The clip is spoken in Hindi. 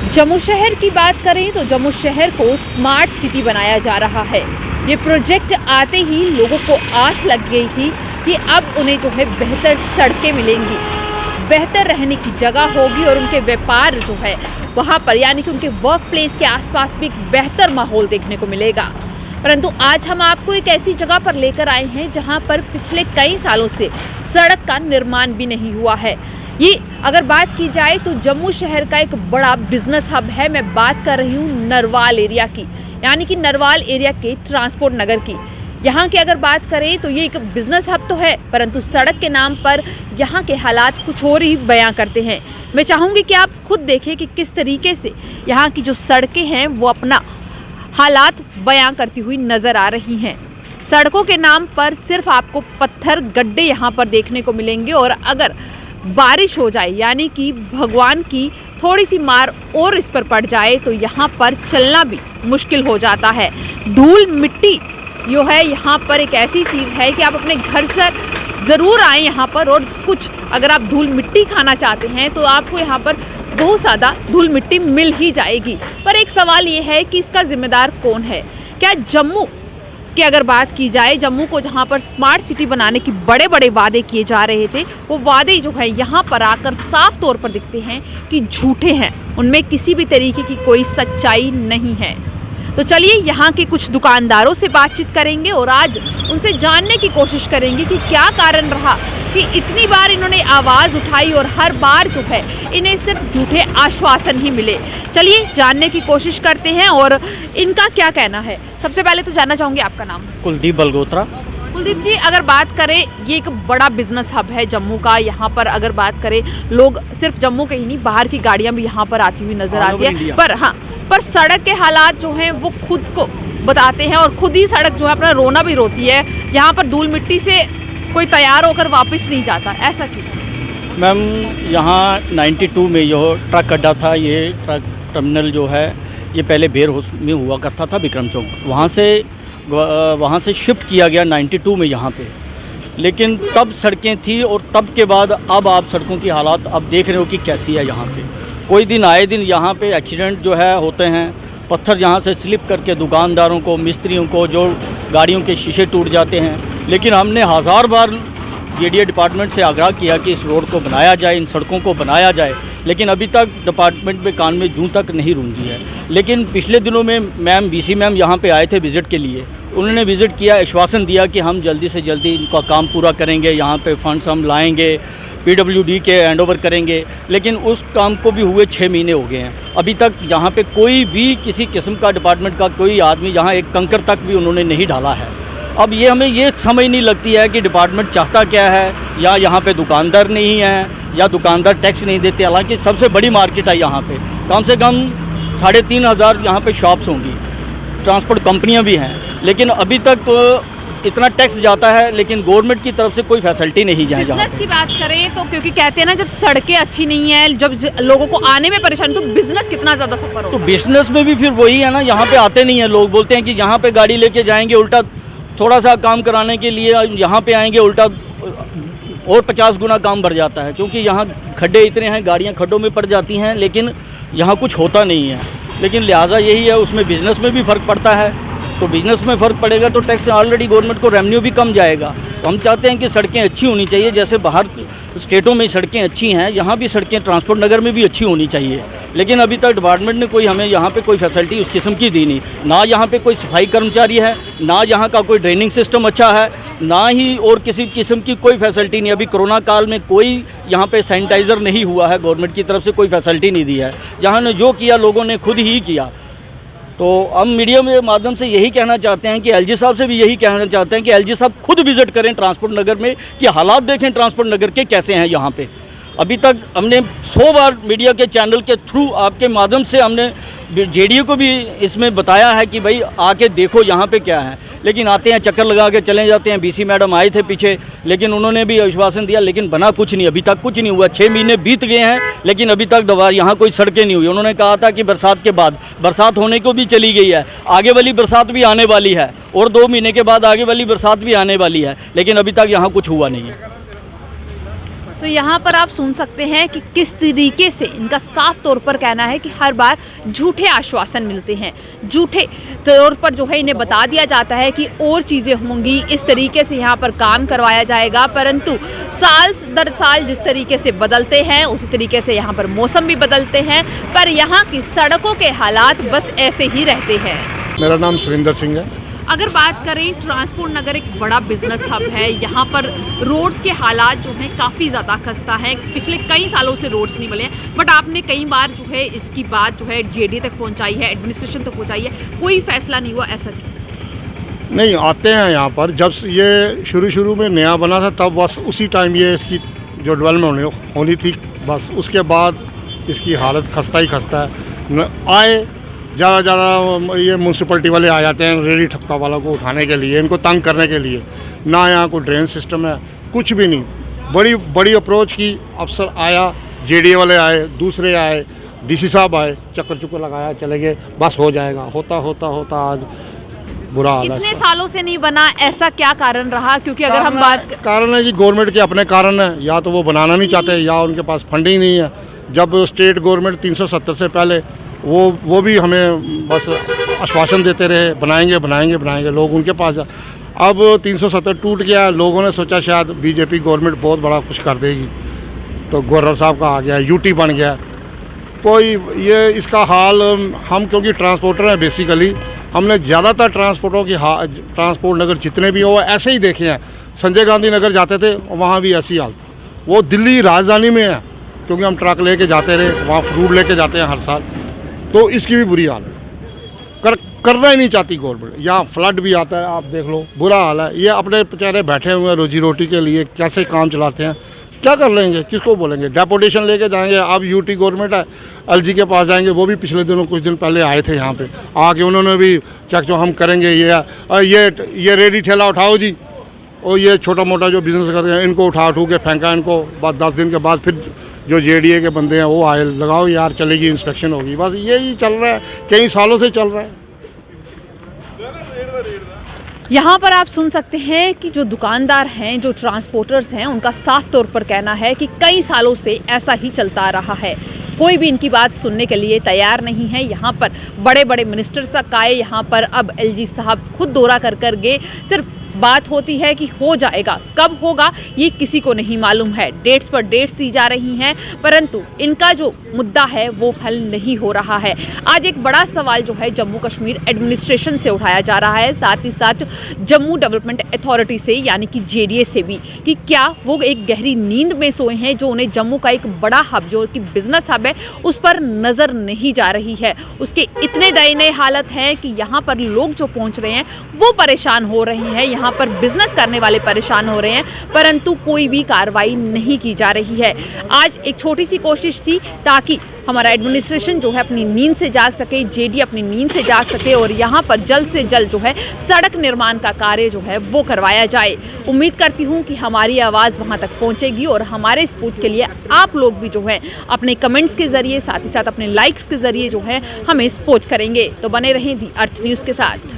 जम्मू शहर की बात करें तो जम्मू शहर को स्मार्ट सिटी बनाया जा रहा है। ये प्रोजेक्ट आते ही लोगों को आस लग गई थी कि अब उन्हें जो है बेहतर सड़कें मिलेंगी, बेहतर रहने की जगह होगी और उनके व्यापार जो है वहाँ पर यानी कि उनके वर्क प्लेस के आसपास भी एक बेहतर माहौल देखने को मिलेगा। परंतु आज हम आपको एक ऐसी जगह पर लेकर आए हैं जहाँ पर पिछले कई सालों से सड़क का निर्माण भी नहीं हुआ है। ये अगर बात की जाए तो जम्मू शहर का एक बड़ा बिजनेस हब है। मैं बात कर रही हूँ नरवाल एरिया की, यानी कि नरवाल एरिया के ट्रांसपोर्ट नगर की। यहाँ की अगर बात करें तो ये एक बिजनेस हब तो है, परंतु सड़क के नाम पर यहाँ के हालात कुछ और ही बयां करते हैं। मैं चाहूँगी कि आप खुद देखें कि किस तरीके से यहाँ की जो सड़कें हैं वो अपना हालात बयां करती हुई नज़र आ रही हैं। सड़कों के नाम पर सिर्फ आपको पत्थर गड्ढे यहाँ पर देखने को मिलेंगे और अगर बारिश हो जाए यानी कि भगवान की थोड़ी सी मार और इस पर पड़ जाए तो यहाँ पर चलना भी मुश्किल हो जाता है। धूल मिट्टी जो है यहाँ पर एक ऐसी चीज़ है कि आप अपने घर से ज़रूर आएँ यहाँ पर, और कुछ अगर आप धूल मिट्टी खाना चाहते हैं तो आपको यहाँ पर बहुत ज़्यादा धूल मिट्टी मिल ही जाएगी। पर एक सवाल ये है कि इसका जिम्मेदार कौन है? क्या जम्मू की अगर बात की जाए, जम्मू को जहाँ पर स्मार्ट सिटी बनाने की बड़े बड़े वादे किए जा रहे थे, वो वादे जो है यहाँ पर आकर साफ तौर पर दिखते हैं कि झूठे हैं, उनमें किसी भी तरीके की कोई सच्चाई नहीं है। तो चलिए यहाँ के कुछ दुकानदारों से बातचीत करेंगे और आज उनसे जानने की कोशिश करेंगे कि क्या कारण रहा कि इतनी बार इन्होंने आवाज़ उठाई और हर बार जो है इन्हें सिर्फ झूठे आश्वासन ही मिले। चलिए जानने की कोशिश करते हैं और इनका क्या कहना है। सबसे पहले तो जानना चाहूँगी आपका नाम। कुलदीप बलगोत्रा। कुलदीप जी, अगर बात करें ये एक बड़ा बिजनेस हब है जम्मू का। यहाँ पर अगर बात करें लोग सिर्फ जम्मू के ही नहीं, बाहर की गाड़ियाँ भी यहाँ पर आती हुई नजर आती है। पर सड़क के हालात जो हैं वो खुद को बताते हैं और खुद ही सड़क जो है अपना रोना भी रोती है। यहाँ पर धूल मिट्टी से कोई तैयार होकर वापस नहीं जाता, ऐसा क्यों? मैम, यहाँ 92 में जो ट्रक अड्डा था, ये ट्रक टर्मिनल जो है ये पहले बेर हाउस में हुआ करता था विक्रम चौक, वहाँ से शिफ्ट किया गया 92 में यहाँ पे। लेकिन तब सड़कें थी और तब के बाद अब आप सड़कों की हालात अब देख रहे हो कि कैसी है। यहाँ पे कोई दिन आए दिन यहाँ पे एक्सीडेंट जो है होते हैं, पत्थर यहाँ से स्लिप करके दुकानदारों को, मिस्त्रियों को, जो गाड़ियों के शीशे टूट जाते हैं। लेकिन हमने 1000 बार जेडीए डिपार्टमेंट से आग्रह किया कि इस रोड को बनाया जाए, इन सड़कों को बनाया जाए, लेकिन अभी तक डिपार्टमेंट में कान में जूं तक नहीं रूंधी है। लेकिन पिछले दिनों में मैम BC मैम यहाँ पे आए थे विज़िट के लिए। उन्होंने विज़िट किया, आश्वासन दिया कि हम जल्दी से जल्दी इनका काम पूरा करेंगे, यहाँ पे फंड्स हम लाएंगे, PWD के हैंड ओवर करेंगे। लेकिन उस काम को भी हुए 6 महीने हो गए हैं, अभी तक यहाँ पे कोई भी किसी किस्म का डिपार्टमेंट का कोई आदमी यहाँ एक कंकर तक भी उन्होंने नहीं डाला है। अब ये हमें ये समझ नहीं लगती है कि डिपार्टमेंट चाहता क्या है, या यहाँ पे दुकानदार नहीं है, या दुकानदार टैक्स नहीं देते। हालांकि सबसे बड़ी मार्केट है यहाँ पे, कम से कम 3500 यहाँ पे शॉप्स होंगी, ट्रांसपोर्ट कंपनियाँ भी हैं, लेकिन अभी तक इतना टैक्स जाता है, लेकिन गवर्नमेंट की तरफ से कोई फैसिलिटी नहीं है। बिजनेस की बात करें तो क्योंकि कहते हैं ना, जब सड़कें अच्छी नहीं है, जब लोगों को आने में परेशानी, तो बिजनेस कितना ज़्यादा सफर होगा। तो बिजनेस में भी फिर वही है ना, यहाँ पे आते नहीं है लोग। बोलते हैं कि यहाँ पे गाड़ी लेके जाएंगे, उल्टा थोड़ा सा काम कराने के लिए यहाँ पे आएंगे, उल्टा और 50 गुना काम बढ़ जाता है, क्योंकि यहाँ खड्डे इतने हैं, गाड़ियाँ खड्डों में पड़ जाती हैं, लेकिन यहाँ कुछ होता नहीं है। लेकिन लिहाजा यही है, उसमें बिज़नेस में भी फ़र्क पड़ता है। तो बिज़नेस में फ़र्क पड़ेगा तो टैक्स ऑलरेडी गवर्नमेंट को रेवेन्यू भी कम जाएगा। तो हम चाहते हैं कि सड़कें अच्छी होनी चाहिए, जैसे बाहर स्टेटों में सड़कें अच्छी हैं, यहाँ भी सड़कें ट्रांसपोर्ट नगर में भी अच्छी होनी चाहिए। लेकिन अभी तक डिपार्टमेंट ने कोई हमें यहाँ पे कोई फैसिलिटी उस किस्म की दी नहीं। ना यहाँ पे कोई सफाई कर्मचारी है, ना यहाँ का कोई ड्रेनिंग सिस्टम अच्छा है, ना ही और किसी किस्म की कोई फैसिलिटी नहीं। अभी कोरोना काल में कोई यहाँ पे सैनिटाइज़र नहीं हुआ है, गवर्नमेंट की तरफ से कोई फैसिलिटी नहीं दी है। यहाँ ने जो किया लोगों ने खुद ही किया। तो हम मीडिया के माध्यम से यही कहना चाहते हैं कि LG साहब से भी यही कहना चाहते हैं कि LG साहब खुद विज़िट करें ट्रांसपोर्ट नगर में, कि हालात देखें ट्रांसपोर्ट नगर के कैसे हैं यहाँ पे। अभी तक हमने 100 बार मीडिया के चैनल के थ्रू आपके माध्यम से हमने जेडीए को भी इसमें बताया है कि भाई आके देखो यहाँ पे क्या है, लेकिन आते हैं चक्कर लगा के चले जाते हैं। BC मैडम आए थे पीछे, लेकिन उन्होंने भी आश्वासन दिया, लेकिन बना कुछ नहीं, अभी तक कुछ नहीं हुआ। 6 महीने बीत गए हैं, लेकिन अभी तक दोबारा यहाँ कोई सड़कें नहीं हुई। उन्होंने कहा था कि बरसात के बाद, बरसात होने को भी चली गई है, आगे वाली बरसात भी आने वाली है, और 2 महीने के बाद आगे वाली बरसात भी आने वाली है, लेकिन अभी तक यहाँ कुछ हुआ नहीं है। तो यहाँ पर आप सुन सकते हैं कि किस तरीके से इनका साफ तौर पर कहना है कि हर बार झूठे आश्वासन मिलते हैं, झूठे तौर पर जो है इन्हें बता दिया जाता है कि और चीज़ें होंगी, इस तरीके से यहाँ पर काम करवाया जाएगा, परंतु साल दर साल जिस तरीके से बदलते हैं उसी तरीके से यहाँ पर मौसम भी बदलते हैं, पर यहाँ की सड़कों के हालात बस ऐसे ही रहते हैं। मेरा नाम सुरेंद्र सिंह है। अगर बात करें, ट्रांसपोर्ट नगर एक बड़ा बिजनेस हब है, यहाँ पर रोड्स के हालात जो हैं काफ़ी ज़्यादा खस्ता है। पिछले कई सालों से रोड्स नहीं बने हैं, बट आपने कई बार जो है इसकी बात जो है जेडी तक पहुँचाई है, एडमिनिस्ट्रेशन तक पहुँचाई है, कोई फैसला नहीं हुआ, ऐसा क्यों? नहीं, आते हैं यहाँ पर। जब ये शुरू में नया बना था तब बस उसी टाइम ये इसकी जो डेवलपमेंट होनी थी, बस उसके बाद इसकी हालत खस्ता ही खस्ता है। आए ज़्यादा ये म्यूनसिपलिटी वाले आ जाते हैं रेडी ठपका वालों को उठाने के लिए, इनको तंग करने के लिए। ना यहाँ कोई ड्रेन सिस्टम है, कुछ भी नहीं। बड़ी अप्रोच की, अफसर आया, जेडीए वाले आए, दूसरे आए, डीसी साहब आए, चक्कर लगाया, चले गए, बस हो जाएगा। होता आज बुरा हाल है। इतने सालों से नहीं बना, ऐसा क्या कारण रहा? क्योंकि अगर हम बात कारण है जी, गवर्नमेंट के अपने कारण है, या तो वो बनाना नहीं चाहते या उनके पास फंडिंग नहीं है। जब स्टेट गवर्नमेंट 370 से पहले वो भी हमें बस आश्वासन देते रहे, बनाएंगे, लोग उनके पास। अब 370 टूट गया, लोगों ने सोचा शायद बीजेपी गवर्नमेंट बहुत बड़ा कुछ कर देगी, तो गवर्नर साहब का आ गया, यूटी बन गया कोई। ये इसका हाल हम क्योंकि ट्रांसपोर्टर हैं बेसिकली, हमने ज़्यादातर ट्रांसपोर्ट नगर जितने भी हो ऐसे ही देखे हैं। संजय गांधी नगर जाते थे, वहाँ भी ऐसी हालत। वो दिल्ली राजधानी में है, क्योंकि हम ट्रक लेके जाते रहे, वहाँ फ्रूट लेके जाते हैं हर साल, तो इसकी भी बुरी हाल है। करना ही नहीं चाहती गवर्नमेंट। यहाँ फ्लड भी आता है, आप देख लो, बुरा हाल है। ये अपने बेचारे बैठे हुए हैं रोजी रोटी के लिए, कैसे काम चलाते हैं, क्या कर लेंगे, किसको बोलेंगे? डेपुटेशन लेके जाएंगे। अब यूटी गवर्नमेंट है, एलजी के पास जाएंगे, वो भी पिछले दिनों कुछ दिन पहले आए थे यहाँ पे, आके उन्होंने भी चेक जो हम करेंगे, ये रेडी ठेला उठाओ जी, और ये छोटा मोटा जो बिज़नेस करते हैं इनको उठा के फेंका, इनको बाद 10 दिन के बाद फिर जो जेडीए के बंदे हैं वो आए, लगाओ यार, चलेगी, इंस्पेक्शन होगी। बस यही चल रहा है, कई सालों से चल रहा है। यहाँ पर आप सुन सकते हैं कि जो दुकानदार हैं, जो ट्रांसपोर्टर्स हैं, उनका साफ तौर पर कहना है कि कई सालों से ऐसा ही चलता रहा है। कोई भी इनकी बात सुनने के लिए तैयार नहीं है। यहाँ पर बड़े बड़े मिनिस्टर्स तक आए, यहाँ पर अब एलजी साहब खुद दौरा कर गए। सिर्फ बात होती है कि हो जाएगा, कब होगा ये किसी को नहीं मालूम है। डेट्स पर डेट्स दी जा रही हैं, परंतु इनका जो मुद्दा है वो हल नहीं हो रहा है। आज एक बड़ा सवाल जो है जम्मू कश्मीर एडमिनिस्ट्रेशन से उठाया जा रहा है, साथ ही साथ जम्मू डेवलपमेंट अथॉरिटी से यानी कि जेडीए से भी, कि क्या वो एक गहरी नींद में सोए हैं, जो उन्हें जम्मू का एक बड़ा हब जो कि बिजनेस हब है उस पर नज़र नहीं जा रही है। उसके इतने दयनीय हालत है कि यहाँ पर लोग जो पहुँच रहे हैं वो परेशान हो रहे हैं, यहाँ पर बिजनेस करने वाले परेशान हो रहे हैं, परंतु कोई भी कार्रवाई नहीं की जा रही है। आज एक छोटी सी कोशिश थी ताकि हमारा एडमिनिस्ट्रेशन जो है अपनी नींद से जाग सके, जेडी अपनी नींद से जाग सके और यहाँ पर जल्द से जल्द जो है सड़क निर्माण का कार्य जो है वो करवाया जाए। उम्मीद करती हूँ कि हमारी आवाज़ वहाँ तक पहुँचेगी और हमारे सपोर्ट के लिए आप लोग भी जो है अपने कमेंट्स के ज़रिए, साथ ही साथ अपने लाइक्स के ज़रिए जो है हमें सपोर्ट करेंगे। तो बने रहें दी अर्थ न्यूज़ के साथ।